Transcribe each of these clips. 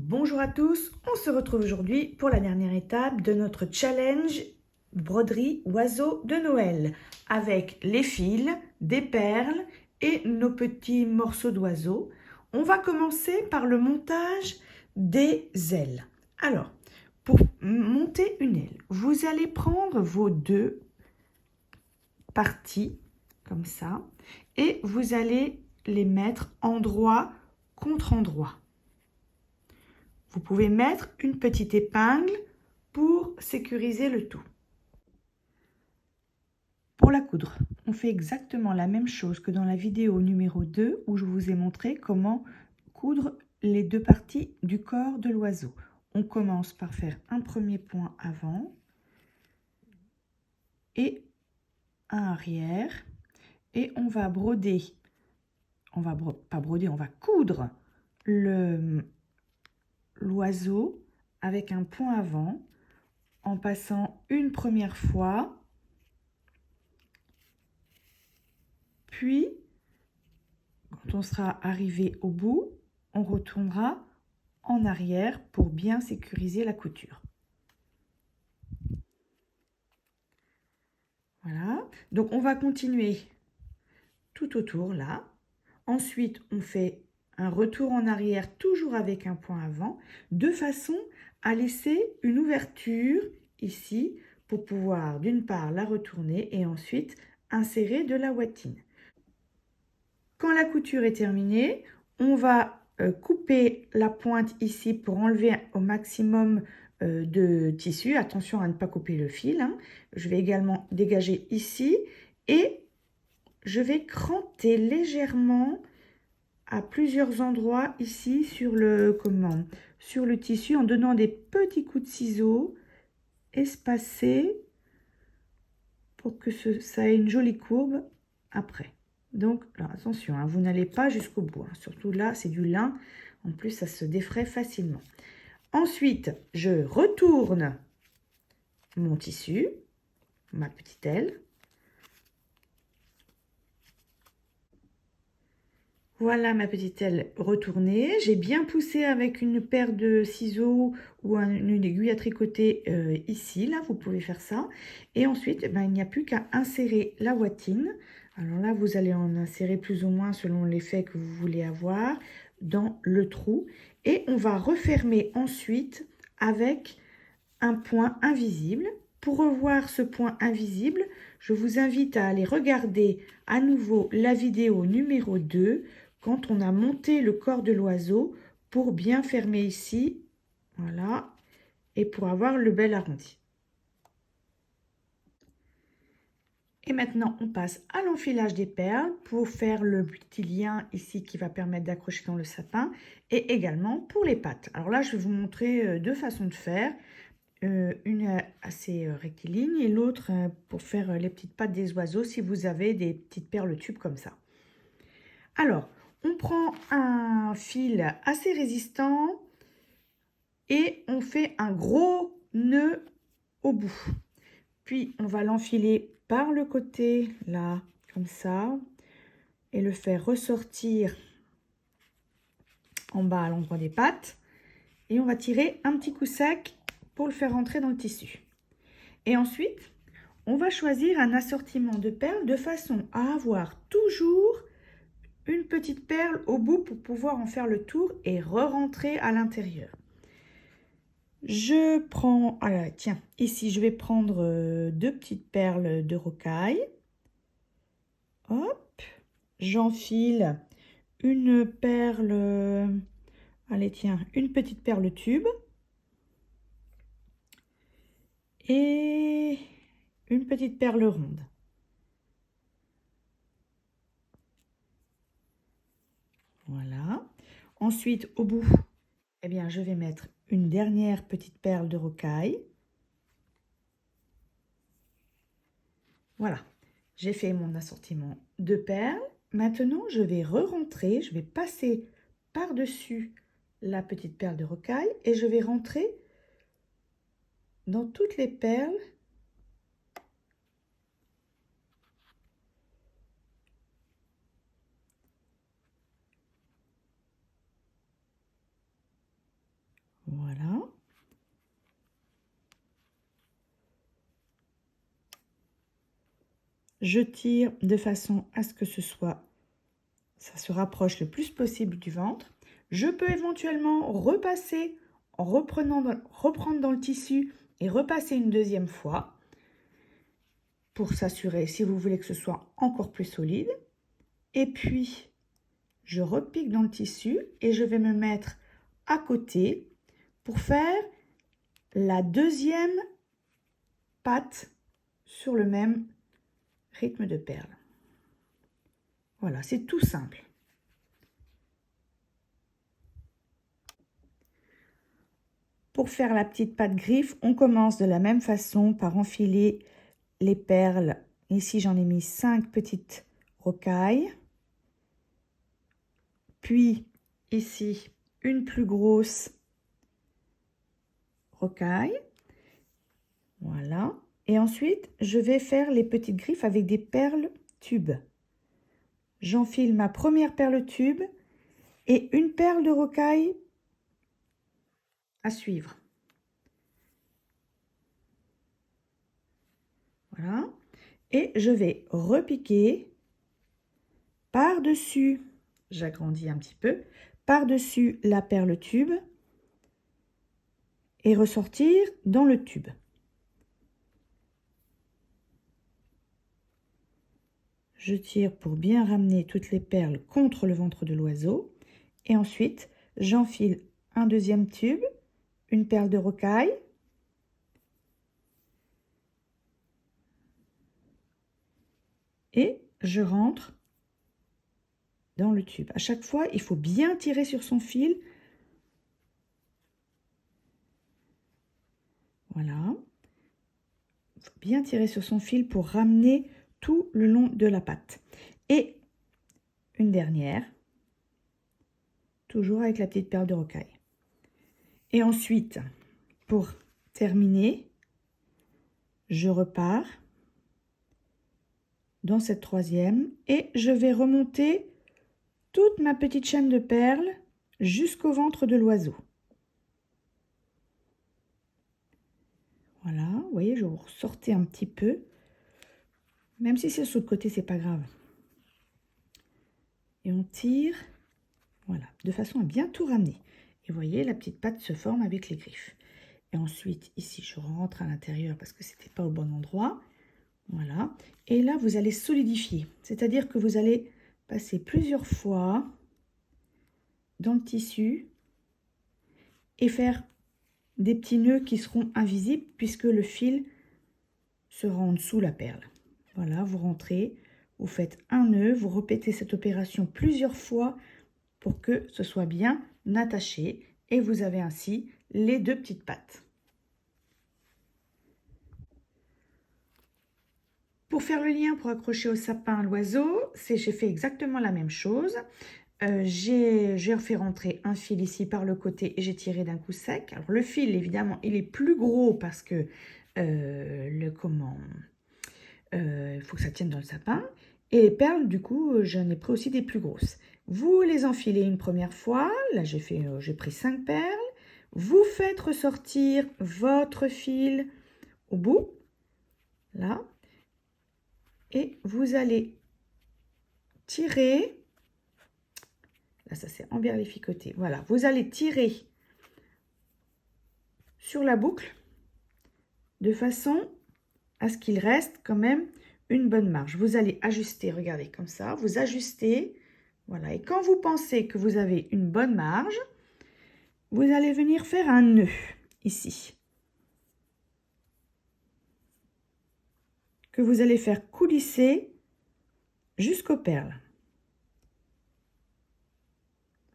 Bonjour à tous, on se retrouve aujourd'hui pour la dernière étape de notre challenge broderie oiseau de Noël avec les fils, des perles et nos petits morceaux d'oiseaux. On va commencer par le montage des ailes. Alors, pour monter une aile, vous allez prendre vos deux parties comme ça et vous allez les mettre endroit contre endroit. Vous pouvez mettre une petite épingle pour sécuriser le tout. Pour la coudre, on fait exactement la même chose que dans la vidéo numéro 2 où je vous ai montré comment coudre les deux parties du corps de l'oiseau. On commence par faire un premier point avant et un arrière et on va broder. On va pas broder, on va coudre l'oiseau avec un point avant en passant une première fois, puis quand on sera arrivé au bout, on retournera en arrière pour bien sécuriser la couture. Voilà, donc on va continuer tout autour là. Ensuite, on fait un retour en arrière, toujours avec un point avant, de façon à laisser une ouverture ici pour pouvoir d'une part la retourner et ensuite insérer de la ouatine. Quand la couture est terminée, on va couper la pointe ici pour enlever au maximum de tissu. Attention à ne pas couper le fil, hein. Je vais également dégager ici et je vais cranter légèrement à plusieurs endroits ici sur le tissu en donnant des petits coups de ciseaux espacés pour que ça ait une jolie courbe après. Donc, alors attention, hein, vous n'allez pas jusqu'au bout, hein. Surtout là, c'est du lin. En plus, ça se défraie facilement. Ensuite, je retourne mon tissu, ma petite aile. Voilà ma petite aile retournée. J'ai bien poussé avec une paire de ciseaux ou une aiguille à tricoter ici. Là, vous pouvez faire ça. Et ensuite, il n'y a plus qu'à insérer la ouatine. Alors là, vous allez en insérer plus ou moins selon l'effet que vous voulez avoir dans le trou. Et on va refermer ensuite avec un point invisible. Pour revoir ce point invisible, je vous invite à aller regarder à nouveau la vidéo numéro 2 quand on a monté le corps de l'oiseau pour bien fermer ici, voilà, et pour avoir le bel arrondi. Et maintenant, on passe à l'enfilage des perles pour faire le petit lien ici qui va permettre d'accrocher dans le sapin et également pour les pattes. Alors là, je vais vous montrer deux façons de faire. Une assez rectiligne et l'autre pour faire les petites pattes des oiseaux si vous avez des petites perles tubes comme ça. Alors, on prend un fil assez résistant et on fait un gros nœud au bout. Puis, on va l'enfiler par le côté, là, comme ça, et le faire ressortir en bas à l'endroit des pattes. Et on va tirer un petit coup sec pour le faire rentrer dans le tissu. Et ensuite, on va choisir un assortiment de perles de façon à avoir toujours une petite perle au bout pour pouvoir en faire le tour et re-rentrer à l'intérieur. Je prends, alors tiens, ici je vais prendre deux petites perles de rocaille. Hop, j'enfile une perle, allez tiens, une petite perle tube. Et une petite perle ronde. Voilà. Ensuite, au bout, eh bien, je vais mettre une dernière petite perle de rocaille. Voilà, j'ai fait mon assortiment de perles. Maintenant, je vais re-rentrer, je vais passer par-dessus la petite perle de rocaille et je vais rentrer dans toutes les perles Je tire de façon à ce que ça se rapproche le plus possible du ventre. Je peux éventuellement repasser en reprendre dans le tissu et repasser une deuxième fois pour s'assurer, si vous voulez que ce soit encore plus solide. Et puis, je repique dans le tissu et je vais me mettre à côté pour faire la deuxième patte sur le même rythme de perles. Voilà, c'est tout simple. Pour faire la petite patte griffe, on commence de la même façon par enfiler les perles. Ici, j'en ai mis 5 petites rocailles. Puis, ici, une plus grosse rocaille. Voilà. Et ensuite, je vais faire les petites griffes avec des perles tubes. J'enfile ma première perle tube et une perle de rocaille à suivre. Voilà. Et je vais repiquer par-dessus, j'agrandis un petit peu, par-dessus la perle tube et ressortir dans le tube. Je tire pour bien ramener toutes les perles contre le ventre de l'oiseau. Et ensuite, j'enfile un deuxième tube, une perle de rocaille. Et je rentre dans le tube. À chaque fois, il faut bien tirer sur son fil. Voilà. Il faut bien tirer sur son fil pour ramener tout le long de la patte. Et une dernière, toujours avec la petite perle de rocaille. Et ensuite, pour terminer, je repars dans cette troisième et je vais remonter toute ma petite chaîne de perles jusqu'au ventre de l'oiseau. Voilà, vous voyez, je vous ressortais un petit peu. Même si c'est sur le côté, c'est pas grave. Et on tire, voilà, de façon à bien tout ramener. Et vous voyez, la petite patte se forme avec les griffes. Et ensuite, ici, je rentre à l'intérieur parce que c'était pas au bon endroit. Voilà. Et là, vous allez solidifier. C'est-à-dire que vous allez passer plusieurs fois dans le tissu et faire des petits nœuds qui seront invisibles puisque le fil sera en dessous la perle. Voilà, vous rentrez, vous faites un nœud, vous répétez cette opération plusieurs fois pour que ce soit bien attaché et vous avez ainsi les deux petites pattes. Pour faire le lien pour accrocher au sapin l'oiseau, j'ai fait exactement la même chose. J'ai fait rentrer un fil ici par le côté et j'ai tiré d'un coup sec. Alors le fil, évidemment, il est plus gros parce que il faut que ça tienne dans le sapin. Et les perles, du coup, j'en ai pris aussi des plus grosses. Vous les enfilez une première fois. Là, j'ai pris 5 perles. Vous faites ressortir votre fil au bout. Là. Et vous allez tirer. Là, ça c'est emberlificoté. Voilà, vous allez tirer sur la boucle de façon à ce qu'il reste quand même une bonne marge. Vous allez ajuster, regardez, comme ça, vous ajustez. Voilà, et quand vous pensez que vous avez une bonne marge, vous allez venir faire un nœud ici. Que vous allez faire coulisser jusqu'aux perles.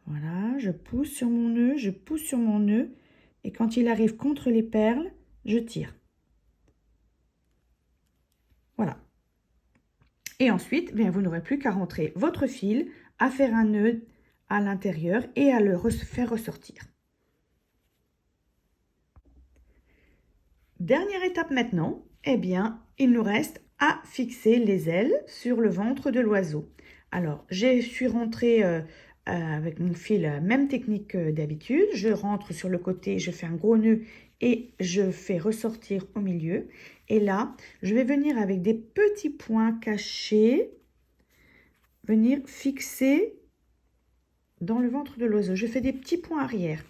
Voilà, je pousse sur mon nœud, je pousse sur mon nœud. Et quand il arrive contre les perles, je tire. Voilà. Et ensuite, bien, vous n'aurez plus qu'à rentrer votre fil, à faire un nœud à l'intérieur et à le faire ressortir. Dernière étape maintenant, eh bien, il nous reste à fixer les ailes sur le ventre de l'oiseau. Alors, je suis rentrée avec mon fil, même technique que d'habitude. Je rentre sur le côté, je fais un gros nœud et je fais ressortir au milieu. Et là, je vais venir avec des petits points cachés, venir fixer dans le ventre de l'oiseau. Je fais des petits points arrière.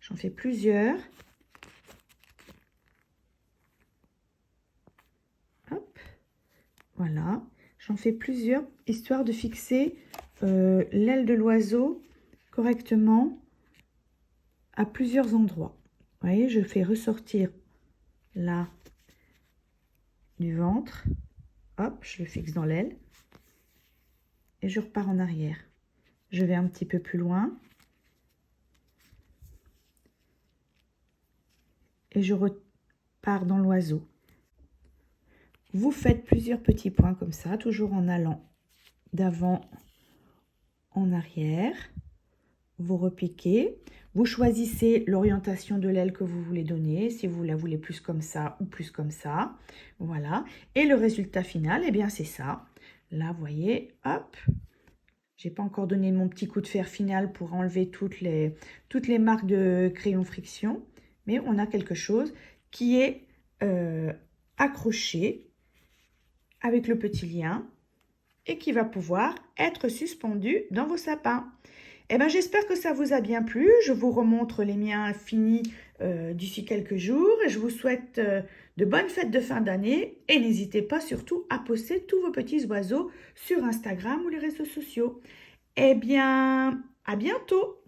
J'en fais plusieurs. Hop, voilà. J'en fais plusieurs, histoire de fixer l'aile de l'oiseau correctement à plusieurs endroits. Vous voyez, je fais ressortir là du ventre. Hop, je le fixe dans l'aile. Et je repars en arrière. Je vais un petit peu plus loin. Et je repars dans l'oiseau. Vous faites plusieurs petits points comme ça, toujours en allant d'avant en arrière. Vous repiquez. Vous choisissez l'orientation de l'aile que vous voulez donner, si vous la voulez plus comme ça ou plus comme ça. Voilà. Et le résultat final, eh bien c'est ça. Là, vous voyez, hop. J'ai pas encore donné mon petit coup de fer final pour enlever toutes les marques de crayon friction. Mais on a quelque chose qui est accroché avec le petit lien et qui va pouvoir être suspendu dans vos sapins. Eh bien, j'espère que ça vous a bien plu. Je vous remontre les miens finis d'ici quelques jours. Et je vous souhaite de bonnes fêtes de fin d'année. Et n'hésitez pas surtout à poster tous vos petits oiseaux sur Instagram ou les réseaux sociaux. Eh bien, à bientôt!